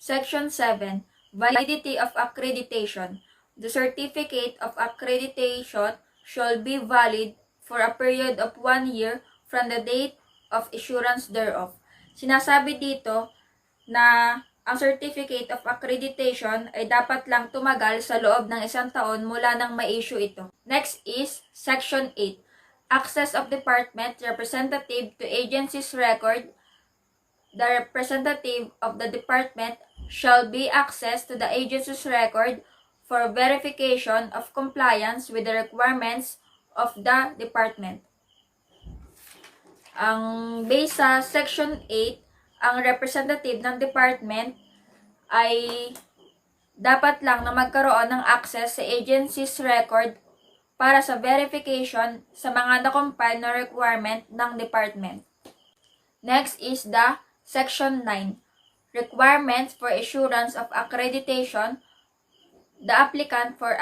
Section 7. Validity of accreditation. The certificate of accreditation shall be valid for a period of 1 year from the date of issuance thereof. Sinasabi dito na ang certificate of accreditation ay dapat lang tumagal sa loob ng 1 taon mula nang ma-issue ito. Next is Section 8. Access of department representative to agency's record. The representative of the department shall be accessed to the agency's record for verification of compliance with the requirements of the department. Ang base sa Section 8, ang representative ng department ay dapat lang na magkaroon ng access sa agency's record para sa verification sa mga na-compile na requirement ng department. Next is the Section 9. Requirements for issuance of accreditation. The applicant for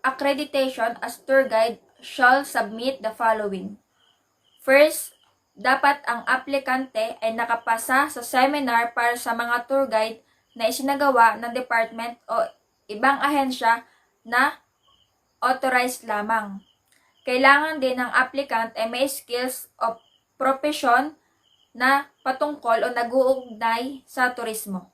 accreditation as tour guide shall submit the following. First, dapat ang aplikante ay nakapasa sa seminar para sa mga tour guide na isinagawa ng department o ibang ahensya na authorized lamang. Kailangan din ng applicant ay may skills o profession na patungkol o nag-uugnay sa turismo.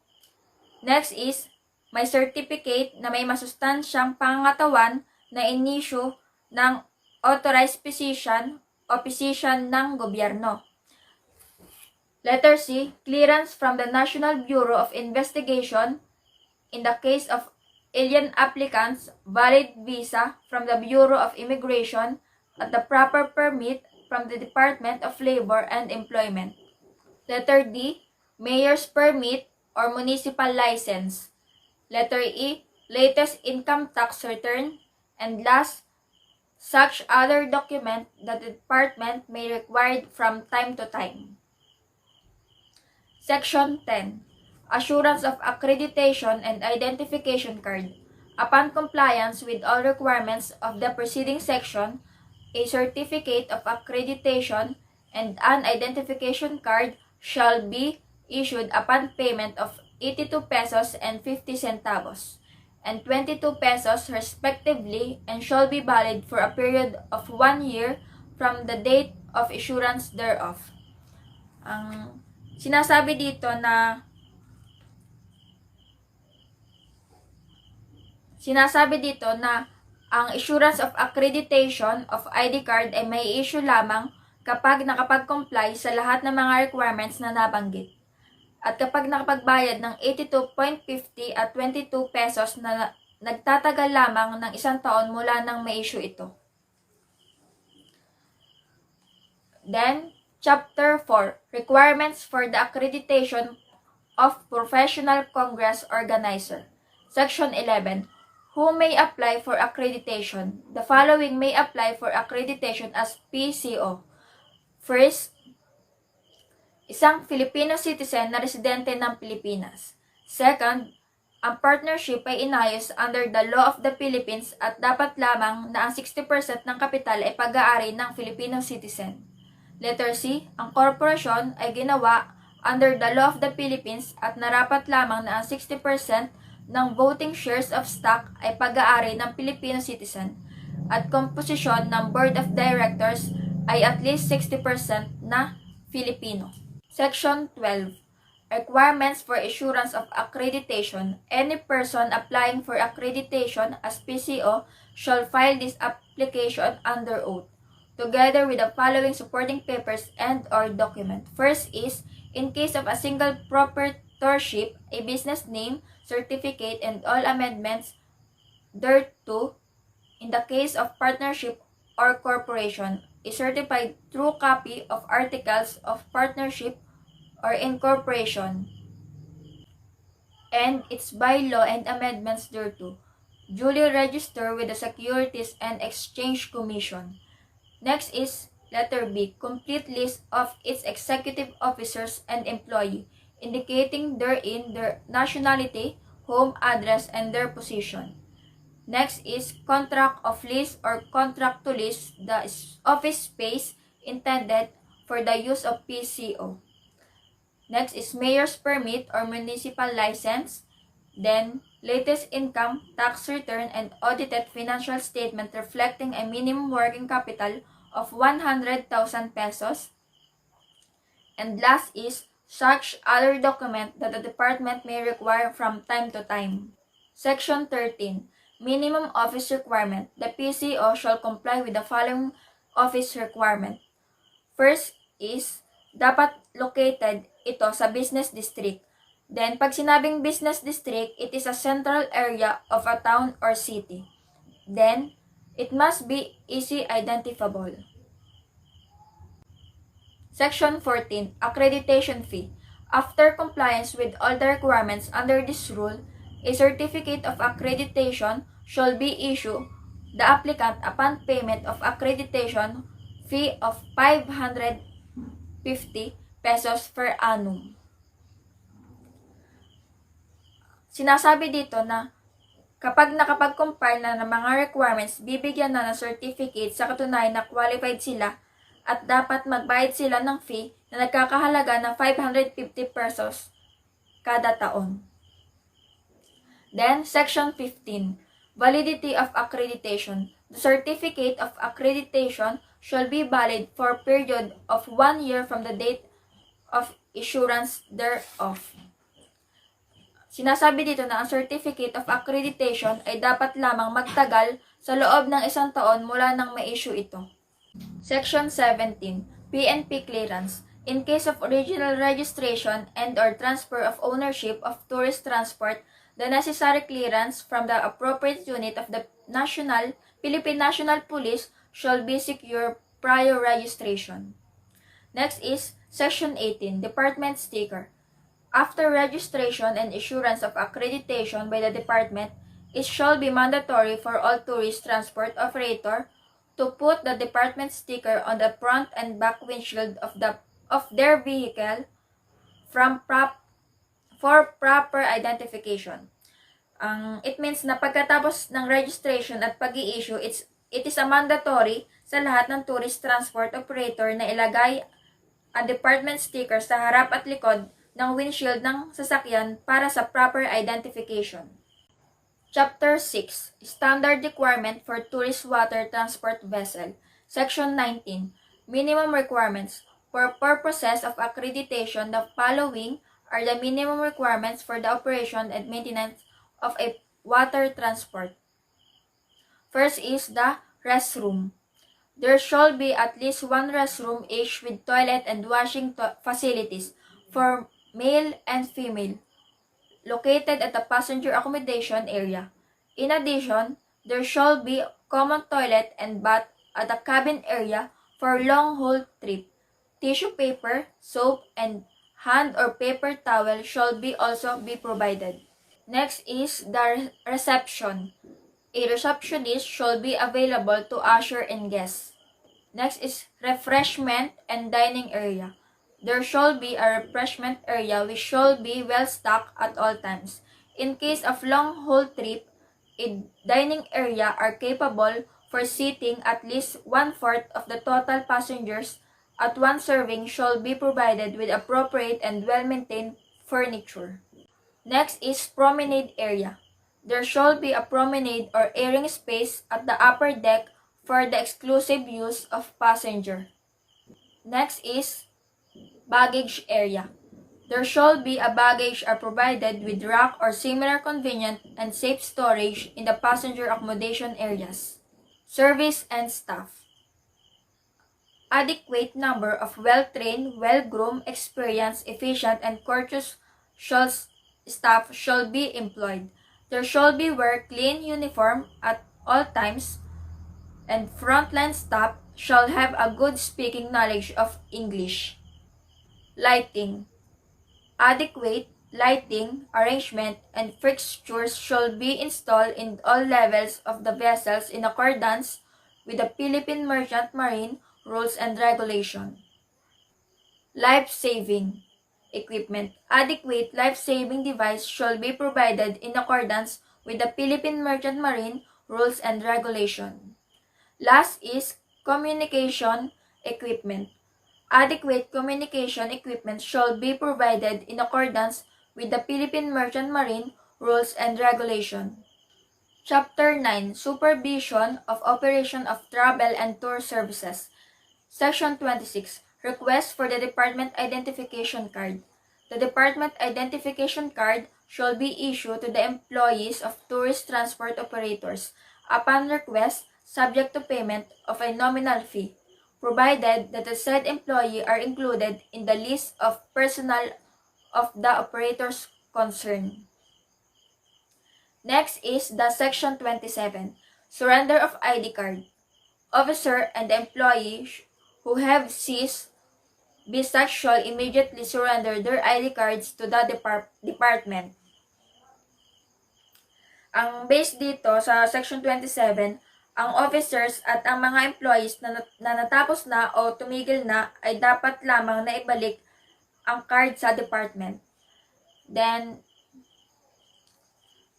Next is, may certificate na may masustansyang pangangatawan na in-issue ng authorized physician o physician ng gobyerno. Letter C, clearance from the National Bureau of Investigation in the case of alien applicants, valid visa from the Bureau of Immigration at the proper permit from the Department of Labor and Employment. Letter D, mayor's permit or municipal license. Letter E, latest income tax return. And last, such other document that the department may require from time to time. Section 10. Assurance of accreditation and identification card. Upon compliance with all requirements of the preceding section, a certificate of accreditation and an identification card shall be issued upon payment of 82 pesos and 50 centavos. And 22 pesos respectively, and shall be valid for a period of 1 year from the date of issuance thereof. Ang sinasabi dito na ang issuance of accreditation of ID card ay may issue lamang kapag nakapag-comply sa lahat ng mga requirements na nabanggit. At kapag nakapagbayad ng 82.50 at 22 pesos na nagtatagal lamang ng 1 taon mula nang ma-issue ito. Then, Chapter 4. Requirements for the accreditation of professional congress organizer. Section 11. Who may apply for accreditation? The following may apply for accreditation as PCO. First, isang Filipino citizen na residente ng Pilipinas. Second, ang partnership ay inayos under the law of the Philippines at dapat lamang na ang 60% ng kapital ay pag-aari ng Filipino citizen. Letter C, ang korporasyon ay ginawa under the law of the Philippines at narapat lamang na ang 60% ng voting shares of stock ay pag-aari ng Filipino citizen at komposisyon ng board of directors ay at least 60% na Filipino. Section 12. Requirements for issuance of accreditation. Any person applying for accreditation as PCO shall file this application under oath, together with the following supporting papers and or document. First is, in case of a single proprietorship, a business name, certificate, and all amendments thereto. In the case of partnership or corporation, a certified true copy of articles of partnership or incorporation and its bylaw and amendments thereto, duly registered with the Securities and Exchange Commission. Next is letter B, complete list of its executive officers and employee, indicating therein their nationality, home address, and their position. Next is contract of lease or contract to lease the office space intended for the use of PCO. Next is mayor's permit or municipal license. Then, latest income, tax return, and audited financial statement reflecting a minimum working capital of 100,000 pesos. And last is such other document that the department may require from time to time. Section 13. Minimum office requirement. The PCO shall comply with the following office requirement. First is, dapat located ito sa business district. Then, pag sinabing business district, it is a central area of a town or city. Then, it must be easy identifiable. Section 14. Accreditation fee. After compliance with all the requirements under this rule, a certificate of accreditation shall be issued the applicant upon payment of accreditation fee of 550 pesos per annum. Sinasabi dito na kapag nakapag-compile na ng mga requirements, bibigyan na ng certificate sa katunayan na qualified sila at dapat magbayad sila ng fee na nagkakahalaga ng 550 pesos kada taon. Then, Section 15. Validity of accreditation. The certificate of accreditation shall be valid for a period of 1 year from the date of issuance thereof. Sinasabi dito na ang certificate of accreditation ay dapat lamang magtagal sa loob ng 1 taon mula nang ma-issue ito. Section 17. PNP clearance. In case of original registration and or transfer of ownership of tourist transport, the necessary clearance from the appropriate unit of the Philippine National Police shall be secured prior registration. Next is Section 18. Department sticker. After registration and issuance of accreditation by the department, it shall be mandatory for all tourist transport operator to put the department sticker on the front and back windshield of their vehicle for proper identification. It means na pagkatapos ng registration at pag-i-issue, it is a mandatory sa lahat ng tourist transport operator na ilagay ang department sticker sa harap at likod ng windshield ng sasakyan para sa proper identification. Chapter 6. Standard Requirement for Tourist Water Transport Vessel. Section 19. Minimum Requirements. For purposes of accreditation, the following are the minimum requirements for the operation and maintenance of a water transport. First is the restroom. There shall be at least one restroom each with toilet and washing facilities for male and female, located at the passenger accommodation area. In addition, there shall be common toilet and bath at the cabin area for long-haul trip. Tissue paper, soap, and hand or paper towel shall also be provided. Next is the reception. A receptionist shall be available to usher in guests. Next is refreshment and dining area. There shall be a refreshment area which shall be well stocked at all times. In case of long-haul trip, a dining area are capable for seating at least 1/4 of the total passengers at one serving shall be provided with appropriate and well-maintained furniture. Next is promenade area. There shall be a promenade or airing space at the upper deck for the exclusive use of passenger. Next is baggage area. There shall be a baggage are provided with rack or similar convenient and safe storage in the passenger accommodation areas. Service and staff. Adequate number of well-trained, well-groomed, experienced, efficient, and courteous staff shall be employed. There shall be wear clean uniform at all times, and frontline staff shall have a good speaking knowledge of English. Lighting. Adequate lighting arrangement and fixtures shall be installed in all levels of the vessels in accordance with the Philippine Merchant Marine rules and regulation. Life-saving equipment. Adequate life-saving device shall be provided in accordance with the Philippine Merchant Marine rules and regulation. Last is communication equipment. Adequate communication equipment shall be provided in accordance with the Philippine Merchant Marine rules and regulation. Chapter 9, Supervision of Operation of Travel and Tour Services. Section 26, Request for the Department Identification Card. The Department Identification Card shall be issued to the employees of tourist transport operators upon request, subject to payment of a nominal fee, provided that the said employee are included in the list of personnel of the operators concerned. Next is the Section 27, Surrender of ID Card. Officer and employee who have ceased be such shall immediately surrender their ID cards to the department. Ang base dito sa Section 27, ang officers at ang mga employees na natapos na o tumigil na ay dapat lamang na ibalik ang card sa department. Then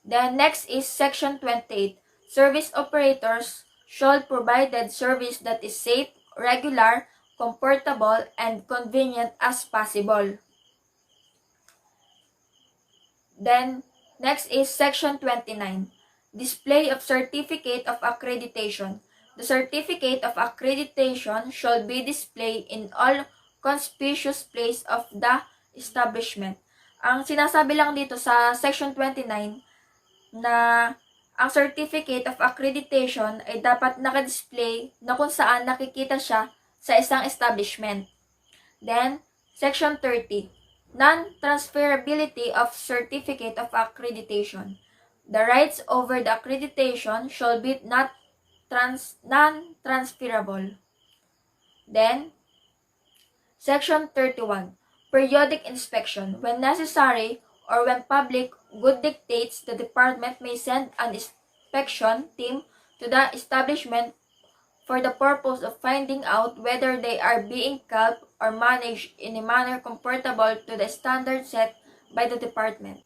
next is Section 28, Service operators shall provide service that is safe, regular, comfortable, and convenient as possible. Then, next is Section 29, Display of Certificate of Accreditation. The certificate of accreditation shall be displayed in all conspicuous place of the establishment. Ang sinasabi lang dito sa Section 29 na ang certificate of accreditation ay dapat nakadisplay na kung saan nakikita siya sa isang establishment. Then, Section 30, Non-transferability of Certificate of Accreditation. The rights over the accreditation shall be non-transferable. Then, Section 31, Periodic Inspection. When necessary or when public good dictates, the department may send an inspection team to the establishment for the purpose of finding out whether they are being kept or managed in a manner comfortable to the standard set by the department.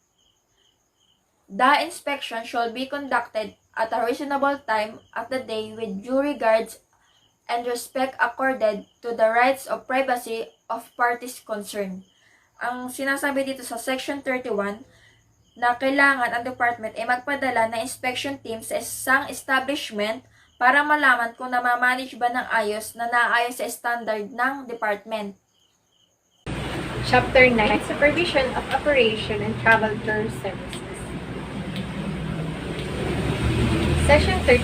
The inspection shall be conducted at a reasonable time of the day with due regards and respect accorded to the rights of privacy of parties concerned. Ang sinasabi dito sa Section 31 na kailangan ang department ay magpadala ng inspection team sa isang establishment para malaman kung namamanage ba ng ayos na naayos sa standard ng department. Chapter 9, Supervision of Operation and Travel Tour Services. Section 32,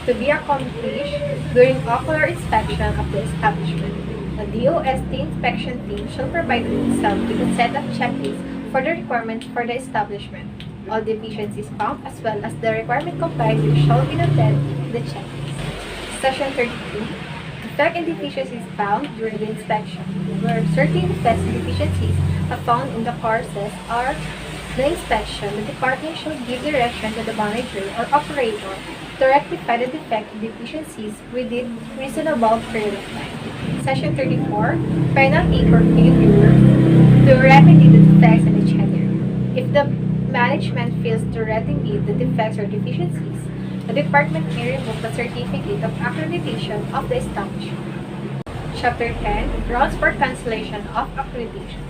to be accomplished during ocular inspection of the establishment. The DOST inspection team shall provide itself with a set of checklists for the requirements for the establishment. All deficiencies found as well as the requirement complied with shall be noted in the checklist. Section 32. Defect and deficiencies found during the inspection. Where certain defects and deficiencies are found in the courses or the inspection, the department shall give direction to the manager or operator to rectify the defect and deficiencies within reasonable period of time. Section 34. Penalty for failure to remedy the defects and the tenure. If the management fails to remedy the defects or deficiencies, the department may revoke the certificate of accreditation of the establishment. Chapter 10, Grounds for Cancellation of Accreditation.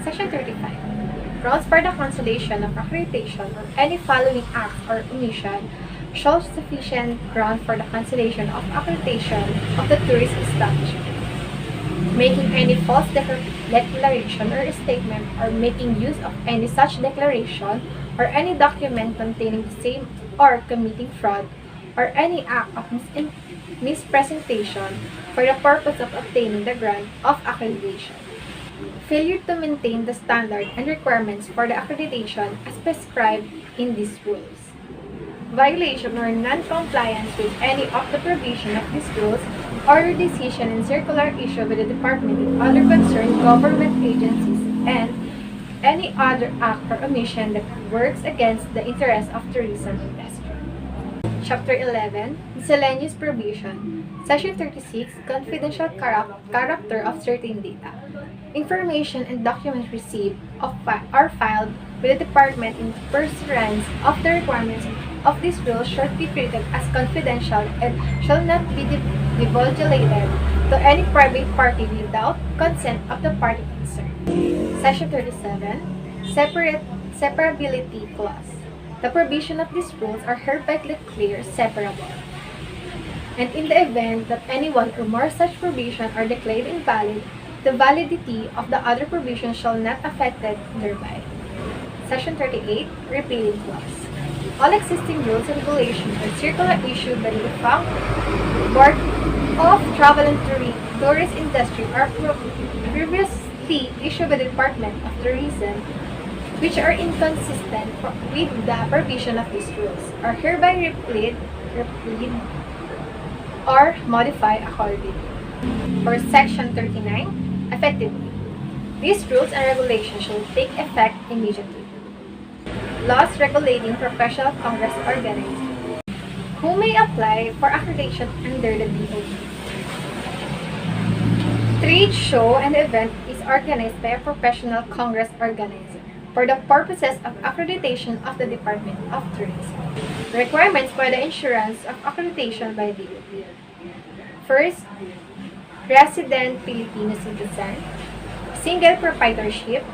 Section 35. Grounds for the cancellation of accreditation or any following acts or omission shows sufficient ground for the cancellation of accreditation of the tourist establishment. Making any false declaration or statement or making use of any such declaration or any document containing the same or committing fraud or any act of mispresentation for the purpose of obtaining the grant of accreditation. Failure to maintain the standard and requirements for the accreditation as prescribed in these rules. Violation or non-compliance with any of the provision of these rules or decision and circular issued by the department and other concerned government agencies and any other act or omission that works against the interest of tourism industry. Chapter 11, Miscellaneous Provision. Section 36, Confidential character of certain data. Information and documents received are filed with the department in pursuance of the requirements of this rule shall be treated as confidential and shall not be divulgated to any private party without consent of the party concerned. Section 37, separability clause. The provision of these rules are hereby declared separable. And in the event that any one or more such provisions are declared invalid, the validity of the other provision shall not affected thereby. Section 38, Repealing Clause. All existing rules and regulations or circular issued by the defunct Board of Travel and Tourist Industry or previously issued by the Department of Tourism, which are inconsistent with the provision of these rules, are hereby repealed or modified accordingly. For Section 39, effectively. These rules and regulations shall take effect immediately. Laws regulating professional congress organizers who may apply for accreditation under the DOT. Trade show and event is organized by a professional congress organizer for the purposes of accreditation of the Department of Tourism. Requirements for the insurance of accreditation by DOT. First, resident Filipino citizen, single proprietorship,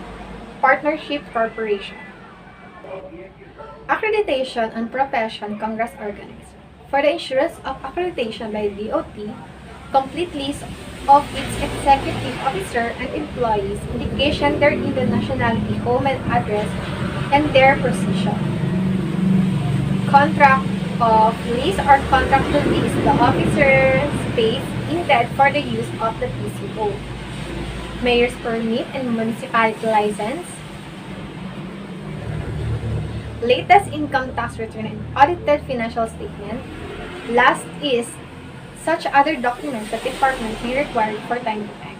partnership corporation. Accreditation and profession congress organizer. For the insurance of accreditation by DOT, complete list of its executive officer and employees, indication therein the nationality, home and address, and their position. Contract of lease or contract to lease the officer's space intended for the use of the PCO. Mayor's permit and municipality license. Latest income tax return and audited financial statement. Last is such other documents that the department may require for time to time.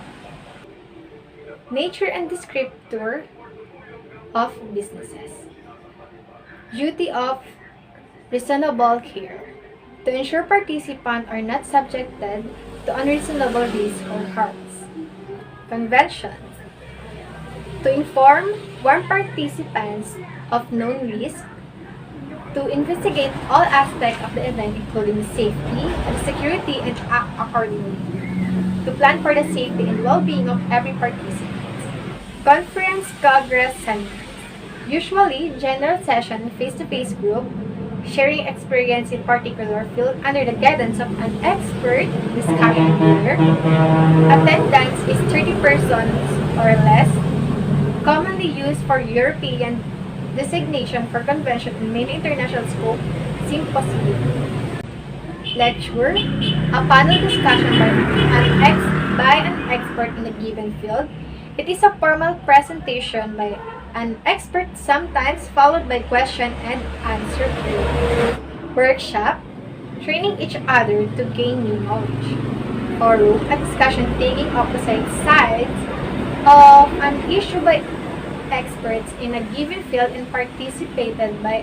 Nature and descriptor of businesses. Duty of reasonable care. To ensure participants are not subjected to unreasonable risks or harms. Conventions. To inform warn participants of known risks, to investigate all aspects of the event including safety and security and act accordingly, to plan for the safety and well-being of every participant. Conference Congress Seminars. Usually, general session face-to-face group, sharing experience in particular field under the guidance of an expert discussion leader. Attendance is 30 persons or less, commonly used for European designation for convention and many international scope symposium. Lecture, a panel discussion by an expert in a given field. It is a formal presentation by an expert, sometimes followed by question and answer period. Workshop, training each other to gain new knowledge. Forum, a discussion taking opposite sides of an issue by experts in a given field and participated by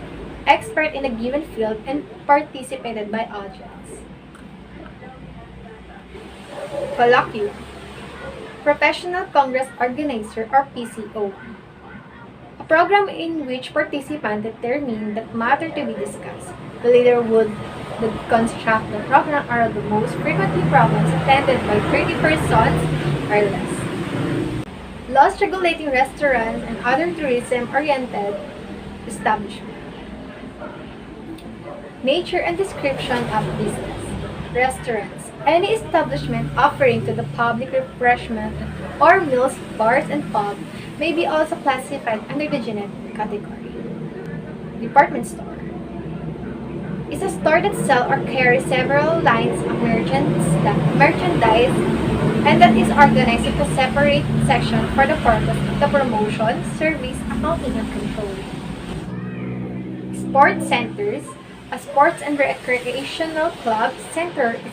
audience. Colloquium, Professional Congress Organizer or PCO. A program in which participants determine the matter to be discussed. The leader would construct the program are the most frequently programs attended by 30 persons or less. Laws regulating restaurants and other tourism-oriented establishments. Nature and description of business. Restaurants. Any establishment offering to the public refreshment or meals, bars, and pubs may be also classified under the generic category. Department store is a store that sells or carries several lines of merchandise and that is organized into separate sections for the purpose of the promotion, service, accounting, and controlling. Sports centers. A sports and recreational club center is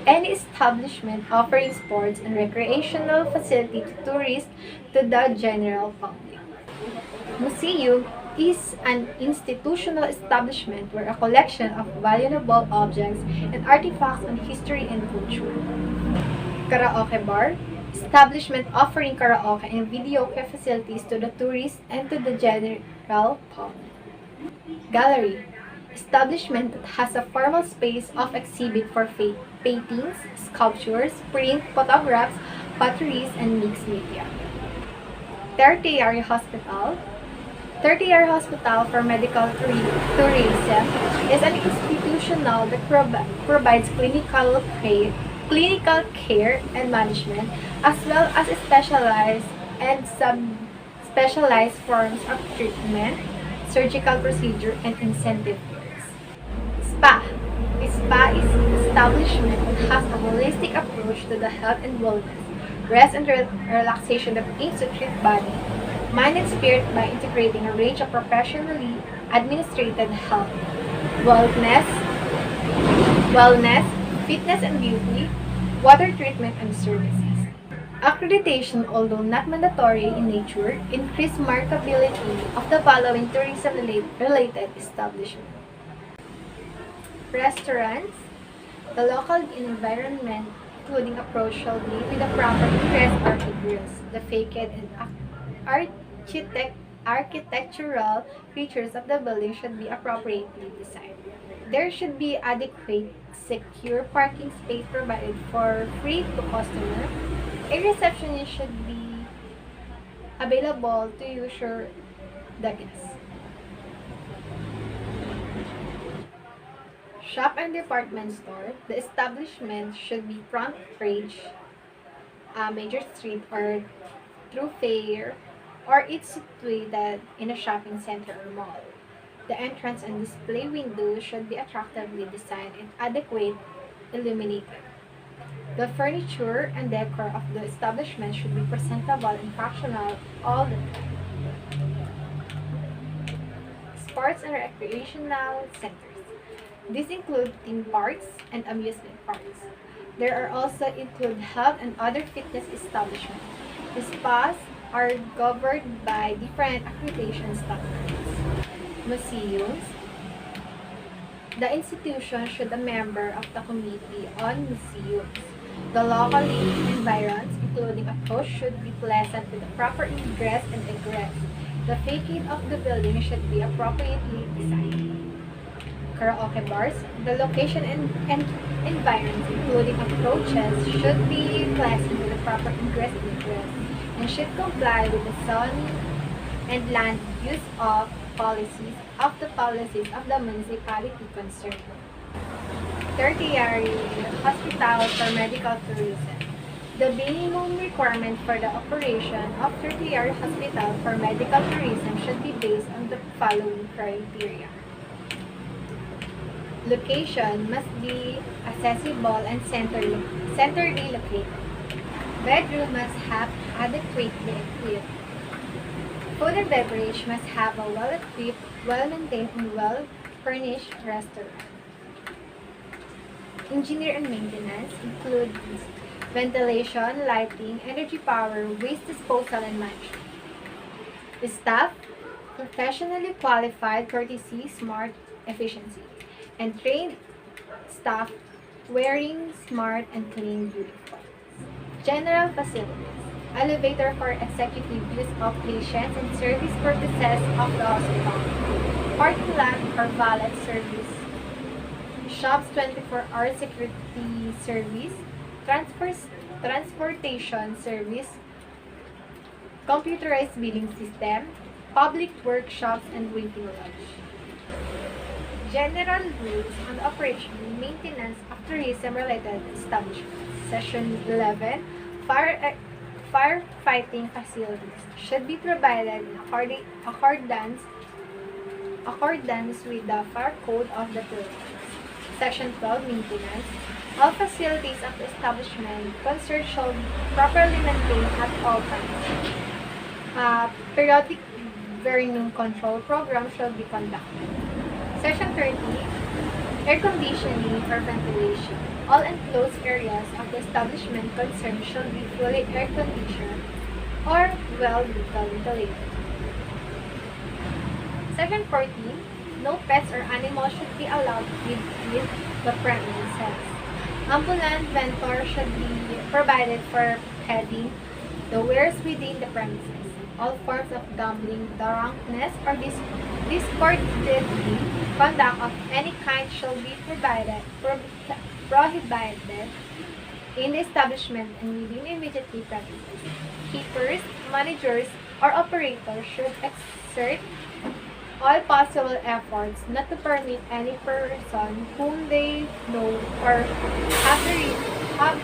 any establishment offering sports and recreational facility to tourists to the general public. Museum is an institutional establishment where a collection of valuable objects and artifacts on history and culture. Karaoke bar, establishment offering karaoke and videoke facilities to the tourists and to the general public. Gallery, establishment that has a formal space of exhibit for paintings, sculptures, print, photographs, potteries, and mixed media. Tertiary hospital, 30-year hospital for medical tourism is an institutional that provides clinical care and management, as well as specialized and sub-specialized forms of treatment, surgical procedure, and incentive fees. Spa. Spa is an establishment that has a holistic approach to the health and wellness, rest and relaxation that aims to treat body, mind and spirit by integrating a range of professionally administered health, wellness, wellness, fitness and beauty, water treatment and services. Accreditation, although not mandatory in nature, increase marketability of the following tourism-related establishments. Restaurants. The local environment, including approach, shall be with the proper ingress or egress. The facade and architectural features of the building should be appropriately designed. There should be adequate, secure parking space provided for free to customer. A receptionist should be available to assure the guests. Shop and department store. The establishment should be front page, major street or thoroughfare, or it's situated in a shopping center or mall. The entrance and display windows should be attractively designed and adequately illuminated. The furniture and decor of the establishment should be presentable and functional all the time. Sports and recreational centers. These include theme parks and amusement parks. There are also include health and other fitness establishments. The spas are governed by different accreditation standards. Museums. The institution should be a member of the Committee on Museums. The local environs, including approach, should be pleasant with the proper ingress and egress. The facade of the building should be appropriately designed. Karaoke bars. The location and environs, including approaches, should be pleasant with the proper ingress and egress, and should comply with the zoning and land use of policies of the municipality concerned. Tertiary hospital for medical tourism. The minimum requirement for the operation of tertiary hospital for medical tourism should be based on the following criteria. Location must be accessible and centrally located. Bedroom must have adequately equipped. Food and beverage must have a well-equipped, well-maintained, and well-furnished restaurant. Engineer and maintenance includes ventilation, lighting, energy power, waste disposal, and management. The staff, professionally qualified, courtesy, smart, efficiency, and trained staff wearing smart and clean uniforms. General facilities. Elevator for executive use of patients and service purposes of the hospital. Parking lot for valet service. Shops 24-hour security service. Transportation service. Computerized billing system. Public workshops and waiting lodge. General rules on the operation and maintenance of tourism-related establishments. Section 11. Firefighting facilities should be provided in accordance with the fire code of the Philippines. Section 12. Maintenance. All facilities of the establishment concerned shall be properly maintained at all times. Periodic vermin control program shall be conducted. Section 30. Air conditioning or ventilation. All enclosed areas of the establishment concerned shall be fully air conditioned or well ventilated. Section 14. No pets or animals should be allowed within the premises. Ambulant ventor should be provided for petting the wares within the premises. All forms of gambling, drunkenness, or disorderly conduct of any kind shall be prohibited in the establishment and within immediately premises. Keepers, managers, or operators should exert all possible efforts not to permit any person whom they know or have, the re- have,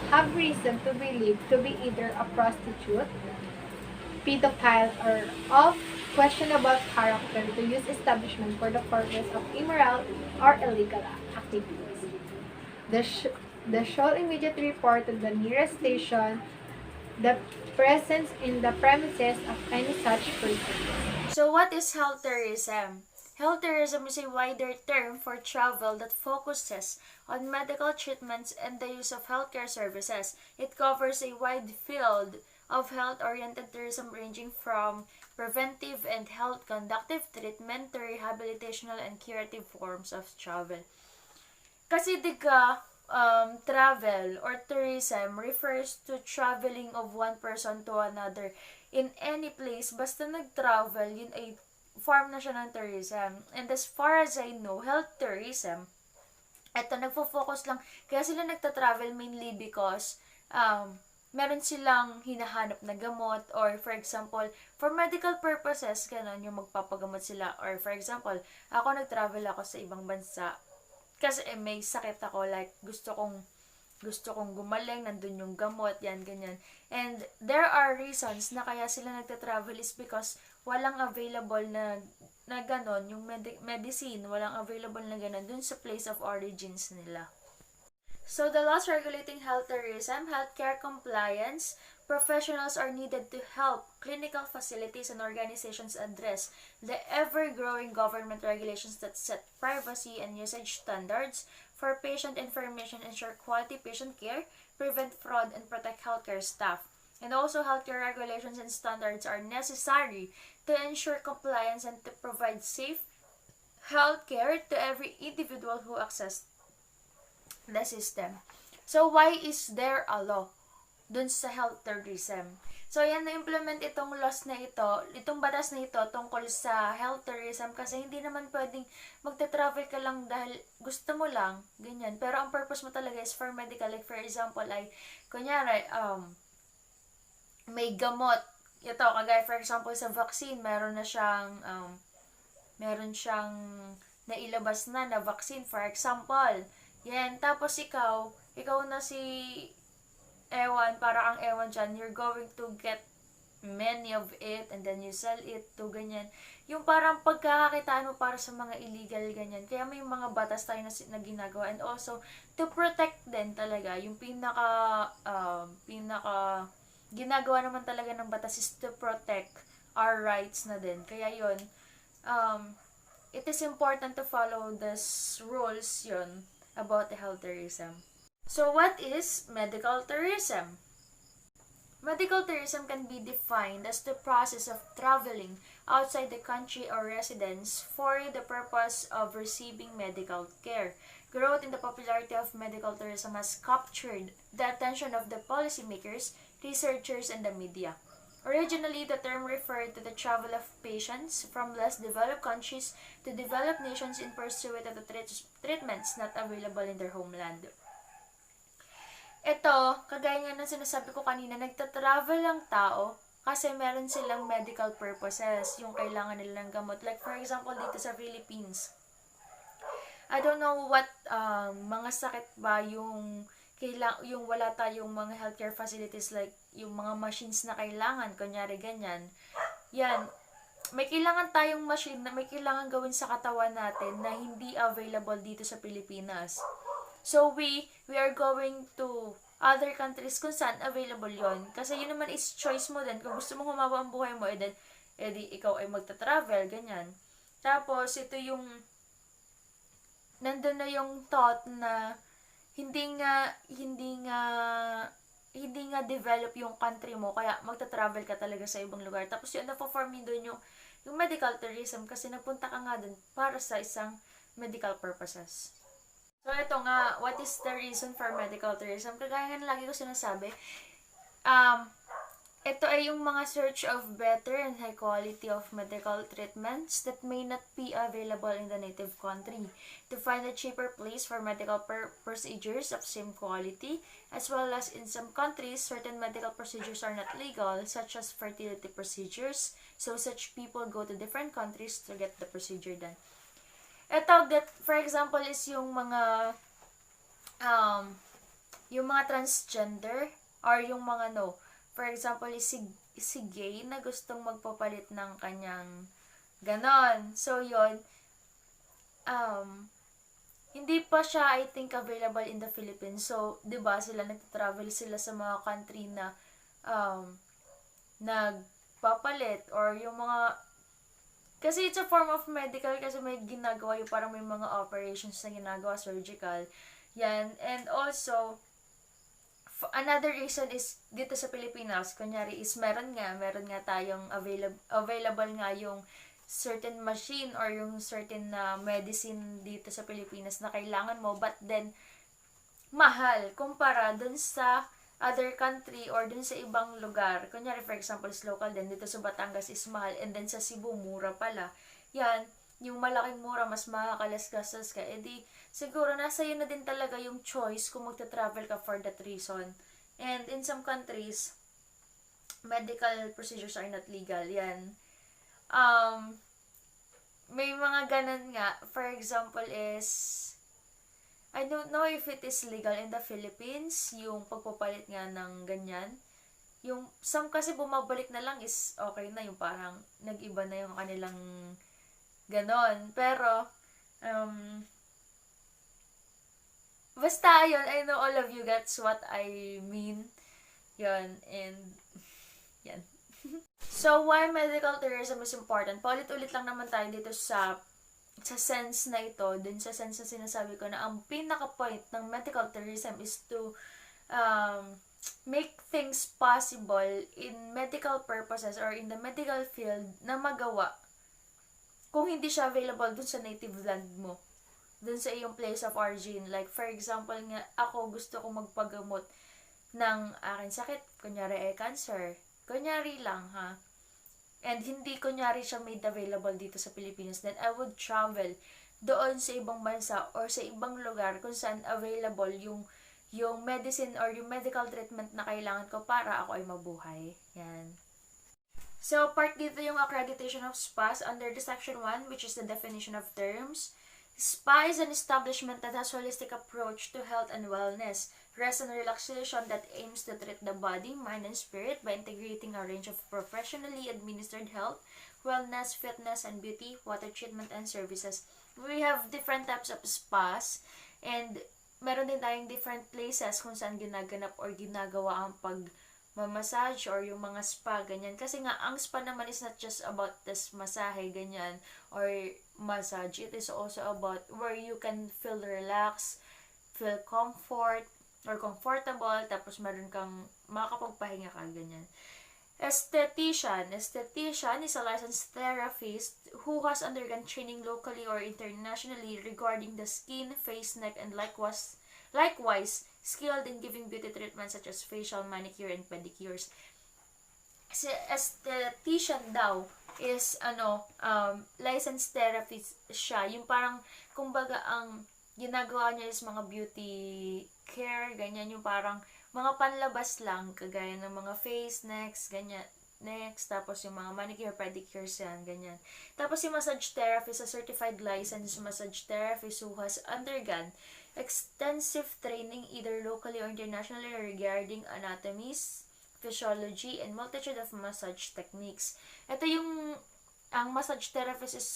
have reason to believe to be either a prostitute, pedophile, or of questionable character to use establishment for the purpose of immoral or illegal activities. The, sh- the shall immediately report to the nearest station the presence in the premises of any such person. So what is health tourism? Health tourism is a wider term for travel that focuses on medical treatments and the use of healthcare services. It covers a wide field of health-oriented tourism ranging from preventive and health conductive treatment to rehabilitational and curative forms of travel. Kasi travel or tourism refers to traveling of one person to another in any place. Basta nag-travel, yun ay form na siya ng tourism. And as far as I know, health tourism, eto, nagfo-focus lang, kaya sila nagta-travel mainly because meron silang hinahanap na gamot or for example, for medical purposes, ganun, yung magpapagamot sila. Or for example, ako nag-travel ako sa ibang bansa kasi may sakit ako, like gusto kong gumaling, nandun yung gamot, yan, ganyan. And there are reasons na kaya sila nagta-travel is because walang available na ganon, yung medicine, walang available na ganon dun sa place of origins nila. So the laws regulating health tourism, healthcare compliance, professionals are needed to help clinical facilities and organizations address the ever-growing government regulations that set privacy and usage standards for patient information, ensure quality patient care, prevent fraud, and protect healthcare staff. And also, healthcare regulations and standards are necessary to ensure compliance and to provide safe healthcare to every individual who access the system. So, why is there a law dun sa health tourism? So, yan, na-implement itong laws na ito, itong batas na ito tungkol sa health tourism kasi hindi naman pwedeng magta-travel ka lang dahil gusto mo lang, ganyan. Pero ang purpose mo talaga is for medical. Like, for example, ay, kunyari, may gamot. Ito, kagaya for example sa vaccine, meron siyang nailabas na vaccine, for example. Yan, tapos ikaw na si ewan, para ang ewan dyan, you're going to get many of it and then you sell it to ganyan. Yung parang pagkakakitaan mo para sa mga illegal ganyan. Kaya may mga batas tayo na ginagawa and also to protect din talaga. Yung pinaka ginagawa naman talaga ng batas is to protect our rights na din. Kaya yun, it is important to follow these rules yun about the health tourism. So what is medical tourism? Medical tourism can be defined as the process of traveling outside the country or residence for the purpose of receiving medical care. Growth in the popularity of medical tourism has captured the attention of the policymakers, researchers, and the media. Originally, the term referred to the travel of patients from less developed countries to developed nations in pursuit of the treatments not available in their homeland. Ito, kagaya nga ng sinasabi ko kanina, nagta-travel ang tao kasi meron silang medical purposes, yung kailangan nila ng gamot. Like for example, dito sa Philippines, I don't know what mga sakit ba yung wala tayong mga healthcare facilities, like yung mga machines na kailangan, kunyari ganyan. Yan, may kailangan tayong machine na may kailangan gawin sa katawan natin na hindi available dito sa Pilipinas. So we are going to other countries kung saan available yon. Kasi yun naman is choice mo din. Kung gusto mo humaba ang buhay mo, edi ikaw ay magta-travel, ganyan. Tapos ito yung nandun na yung thought na hindi nga develop yung country mo, kaya magta-travel ka talaga sa ibang lugar. Tapos yun, na-form yun doon yung medical tourism kasi napunta ka nga dun para sa isang medical purposes. So, ito nga, what is the reason for medical tourism? Kagaya nga lagi ko sinasabi, Ito ay yung mga search of better and high quality of medical treatments that may not be available in the native country. To find a cheaper place for medical procedures of same quality, as well as in some countries, certain medical procedures are not legal, such as fertility procedures, so such people go to different countries to get the procedure done. Ito, for example, is um, yung mga transgender, or yung mga no, for example, si gay na gustong magpapalit ng kanyang ganon. So, yon hindi pa siya, I think, available in the Philippines. So, di ba sila nagta-travel sila sa mga country na nagpapalit, or yung mga, kasi it's a form of medical, kasi may ginagawa yung parang may mga operations na ginagawa, surgical. Yan. And also, another reason is dito sa Pilipinas, kunyari is meron nga tayong available nga yung certain machine or yung certain medicine dito sa Pilipinas na kailangan mo, but then mahal kumpara dun sa other country or dun sa ibang lugar. Kunyari, for example, is local din, dito sa Batangas is mahal, and then sa Cebu, mura pala. Yan, yung malaking mura, mas makakalasgastos ka, edi siguro nasa iyo na din talaga yung choice kung magta-travel ka for that reason. And in some countries, medical procedures are not legal. Yan. May mga ganun nga. For example is, I don't know if it is legal in the Philippines, yung pagpapalit nga ng ganyan. Yung some kasi bumabalik na lang is okay na, yung parang nag-iba na yung kanilang ganon. Pero, basta yun, I know all of you gets what I mean. Yun, and yan. So, why medical tourism is important? Paulit-ulit lang naman tayo dito sa sense na ito, dun sa sense na sinasabi ko na ang pinaka-point ng medical tourism is to make things possible in medical purposes or in the medical field na magawa kung hindi siya available dun sa native land mo, dun sa iyong place of origin. Like, for example nga, ako gusto kong magpagamot ng aking sakit, kunyari ay cancer. Kunyari lang, ha? And hindi kunyari siya made available dito sa Pilipinas, then I would travel doon sa ibang bansa or sa ibang lugar kung saan available yung medicine or yung medical treatment na kailangan ko para ako ay mabuhay. Yan. So, part dito yung accreditation of spas under the section 1, which is the definition of terms. Spa is an establishment that has holistic approach to health and wellness, rest and relaxation that aims to treat the body, mind, and spirit by integrating a range of professionally administered health, wellness, fitness, and beauty, water treatment, and services. We have different types of spas, and meron din tayong different places kung saan ginaganap or ginagawa ang massage or yung mga spa, ganyan. Kasi nga, ang spa naman is not just about this masahe, ganyan, or massage. It is also about where you can feel relaxed, feel comfort, or comfortable, tapos meron kang makakapagpahinga ka, ganyan. Esthetician is a licensed therapist who has undergone training locally or internationally regarding the skin, face, neck, and likewise skilled in giving beauty treatments such as facial, manicure, and pedicures. Si esthetician daw is licensed therapist siya. Yung parang, kumbaga, ang ginagawa niya is mga beauty care, ganyan, yung parang mga panlabas lang, kagaya ng mga face, necks, ganyan, next, tapos yung mga manicure, pedicures yan, ganyan. Tapos yung massage therapist, a certified licensed massage therapist who has undergone extensive training either locally or internationally regarding anatomies, physiology, and multitude of massage techniques. Ito yung, ang massage therapist is,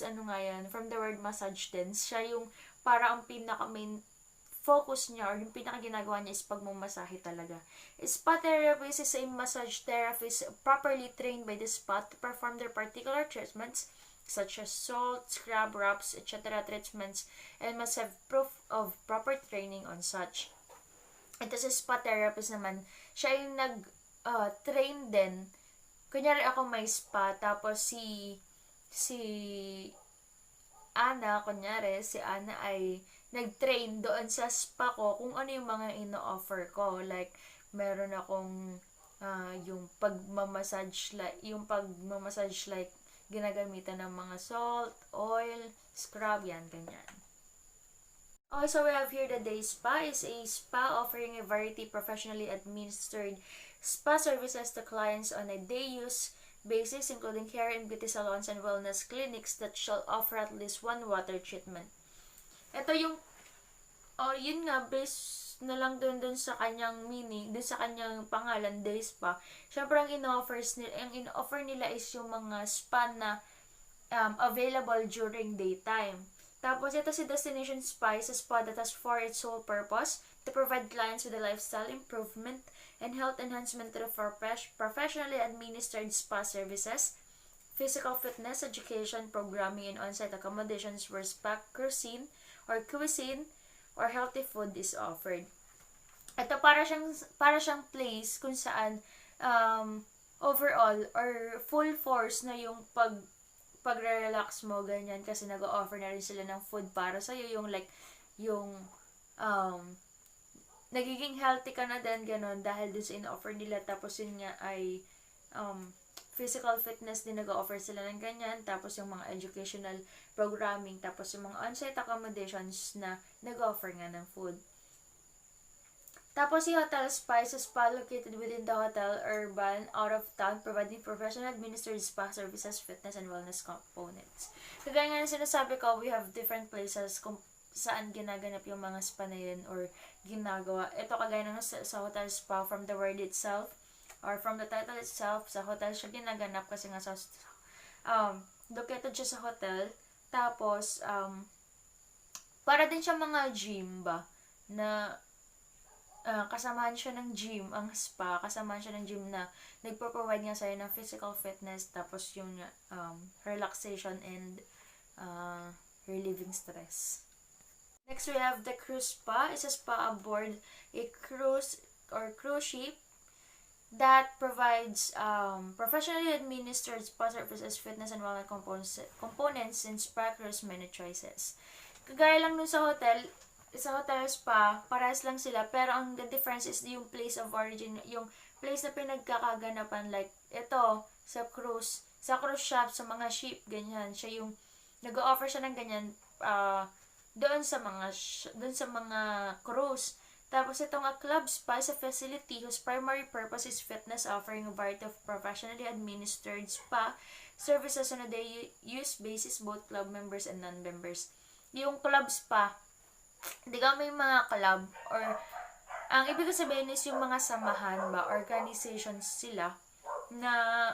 from the word massage din, siya yung para ang pinaka-main focus niya or yung pinaka-ginagawa niya is pagmamasahe talaga. Spa therapist is a massage therapist properly trained by the spa to perform their particular treatments such as salt, scrub, rubs, etc. treatments and must have proof of proper training on such. Ito sa spa therapist naman, siya yung nag-train din. Kunyari ako may spa, tapos si Ana ay nag-train doon sa spa ko kung ano yung mga ino-offer ko. Like, meron akong yung pagmamassage like ginagamitan ng mga salt, oil, scrub, yan, ganyan. Also, we have here the day spa is a spa offering a variety professionally administered spa services to clients on a day use basis, including hair and beauty salons and wellness clinics that shall offer at least one water treatment. Ito yung yun nga, based na lang dun sa kanyang meaning, dun sa kanyang pangalan, day spa. Syempre, ang in-offer nila is yung mga spa na available during daytime. Tapos, ito si Destination Spa is a spa that has for its sole purpose to provide clients with a lifestyle improvement and health enhancement through professionally administered spa services, physical fitness, education, programming, and on-site accommodations where spa cuisine or healthy food is offered. Ito para siyang place kung saan overall or full force na yung pagre-relax mo, ganyan, kasi nag-o-offer na rin sila ng food para sa'yo, yung nagiging healthy ka na din, ganun, dahil din sa in-offer nila. Tapos yun nga ay physical fitness din, nag-o-offer sila ng ganyan. Tapos yung mga educational programming, tapos yung mga on-site accommodations na nag-o-offer nga ng food. Tapos si Hotel Spa is a spa located within the hotel urban out of town, providing professional administered spa services, fitness, and wellness components. Kagaya nga na sinasabi ko, we have different places kung saan ginaganap yung mga spa na yun or ginagawa. Ito kagaya na sa Hotel Spa, from the word itself or from the title itself, sa hotel siya ginaganap kasi nga sa located siya sa hotel. Tapos para din siya mga gym ba na kasamahan siya ng gym, ang spa, kasamahan siya ng gym na nagpo-provide nga sa'yo ng physical fitness, tapos yung relaxation and relieving stress. Next, we have the cruise spa. It's a spa aboard a cruise ship that provides professionally administered spa services, fitness, and wellness components in spa cruise menu choices. Kagaya lang dun sa hotel spa, parehas lang sila, pero ang the difference is yung place of origin, yung place na pinagkakaganapan, like ito sa cruise shop, sa mga ship, ganyan, siya yung nag-o-offer siya ng ganyan doon sa mga cruise. Tapos itong club spa is a facility whose primary purpose is fitness, offering a variety of professionally administered spa services on a day use basis, both club members and non-members. Yung club spa, hindi ka may mga club or ang ibig sabihin is yung mga samahan ba, organizations sila na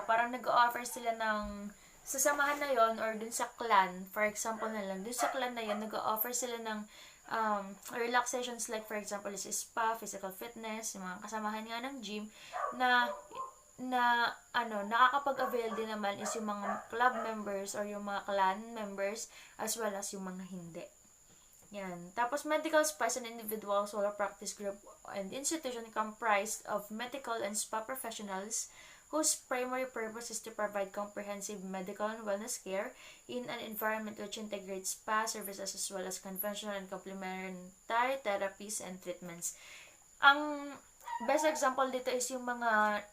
parang nag-o-offer sila ng sa samahan na yon or dun sa clan, for example na lang, dun sa clan na yon nag-o-offer sila ng relaxations, like for example is spa, physical fitness, yung mga kasamahan nga ng gym na nakakapag-avail din naman is yung mga club members or yung mga clan members as well as yung mga hindi. Yan. Tapos, medical spa is an individual solo practice group and institution comprised of medical and spa professionals whose primary purpose is to provide comprehensive medical and wellness care in an environment which integrates spa services as well as conventional and complementary therapies and treatments. Ang best example dito is yung mga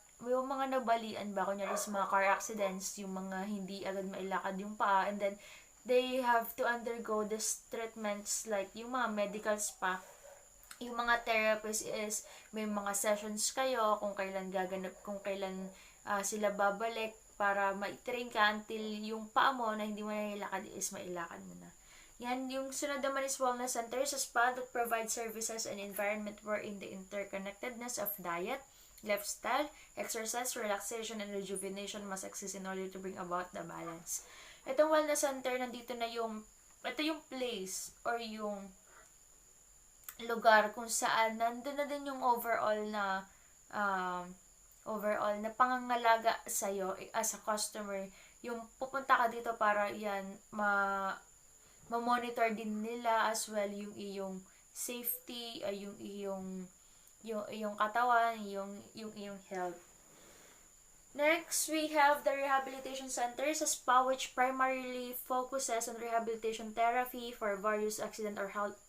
nabalian ba, kunyari sa mga car accidents, yung mga hindi agad mailakad yung paa, and then they have to undergo these treatments, like yung mga medical spa. Yung mga therapist is may mga sessions kayo kung kailan sila babalik para ma-train ka until yung paa mo na hindi mo nailakad is mailakad mo na. Yan, yung sunod naman is wellness center, is a spa that provides services and environment wherein the interconnectedness of diet, lifestyle, exercise, relaxation, and rejuvenation must exist in order to bring about the balance. Itong wellness center, ito yung place or yung lugar kung saan nandun na din yung overall na pangangalaga sa'yo as a customer. Yung pupunta ka dito para yan, ma-monitor din nila as well yung iyong safety, yung iyong katawan, yung iyong health. Next, we have the Rehabilitation Center, a spa which primarily focuses on rehabilitation therapy for various accident or health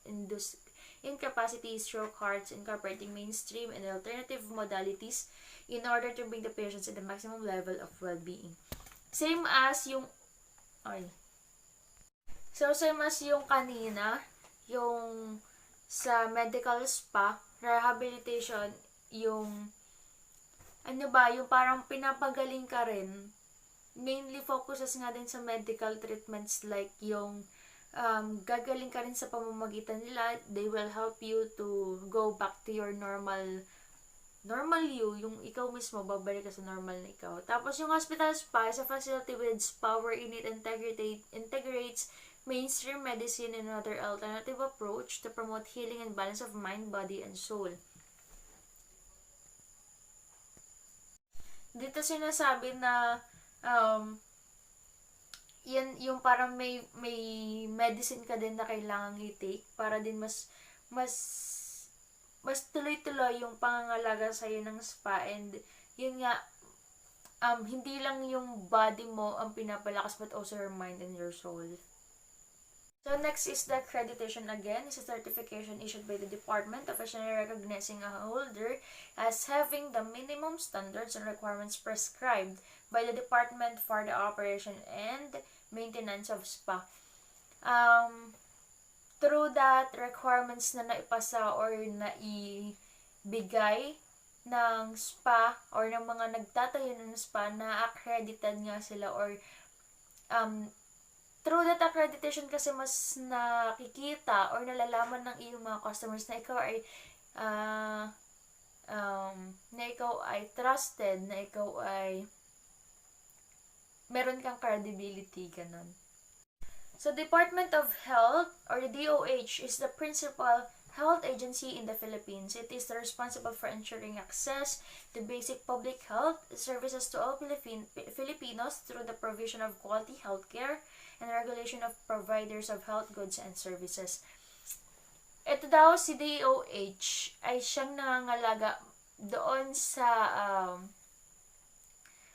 incapacity, stroke, hearts, incorporating mainstream and alternative modalities in order to bring the patients in the maximum level of well-being. Same as yung same as yung kanina, yung sa medical spa, rehabilitation, yung yung parang pinapagaling ka rin. Mainly focuses nga din sa medical treatments like yung gagaling ka rin sa pamamagitan nila. They will help you to go back to your normal you, yung ikaw mismo, babalik ka sa normal na ikaw. Tapos yung hospital spa is a facility with spa wherein it integrates mainstream medicine and another alternative approach to promote healing and balance of mind, body, and soul. Dito sinasabi na yan yung parang may medicine ka din na kailangang i-take para din mas tuloy-tuloy yung pangangalaga sa iyo ng spa, and yun nga hindi lang yung body mo ang pinapalakas but also your mind and your soul. So next is the accreditation again. It's a certification issued by the department, officially recognizing a holder as having the minimum standards and requirements prescribed by the department for the operation and maintenance of spa. Through that requirements na naipasa or naibigay ng spa or ng mga nagtatayo ng spa, na accredited nga sila, or through that accreditation kasi mas nakikita or nalalaman ng iyong mga customers na ikaw ay trusted, na ikaw ay meron kang credibility, ganun. So, Department of Health, or the DOH, is the principal health agency in the Philippines. It is responsible for ensuring access to basic public health services to all Filipinos through the provision of quality healthcare and regulation of providers of health goods and services. Ito daw, si DOH ay siyang nangangalaga doon sa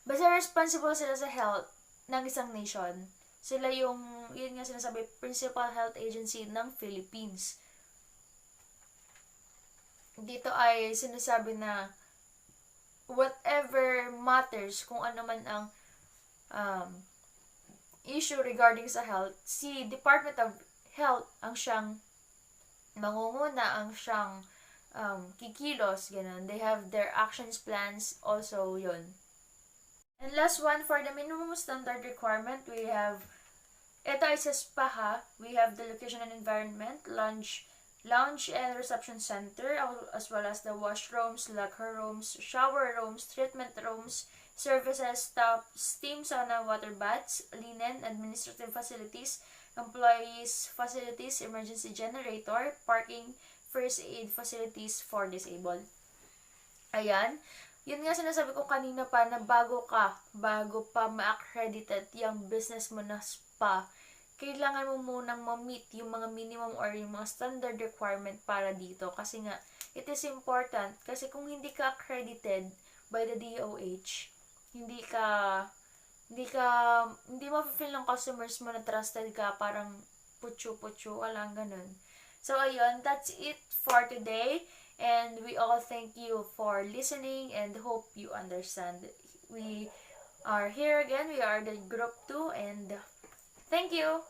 basta responsible sila sa health ng isang nation. Sila yung, yun nga sinasabi, principal health agency ng Philippines. Dito ay sinasabi na whatever matters, kung ano man ang issue regarding sa health, si Department of Health ang siyang mangunguna, ang siyang kikilos, ganun. They have their actions plans also, yun. And last one, for the minimum standard requirement, we have, ito ay sa spa ha, we have the location and environment, lounge and reception center, as well as the washrooms, locker rooms, shower rooms, treatment rooms, services, steam sauna, water baths, linen, administrative facilities, employees facilities, emergency generator, parking, first aid facilities for disabled. Ayan. Yun nga sinasabi ko kanina pa, na bago pa ma-accredited yung business mo na spa, kailangan mo munang ma-meet yung mga minimum or yung mga standard requirement para dito. Kasi nga, it is important. Kasi kung hindi ka accredited by the DOH, hindi ma-feel ng customers mo na trusted ka, parang putyo-putyo, alang ganun. So, ayun, that's it for today. And we all thank you for listening and hope you understand. We are here again. We are the group 2, and thank you.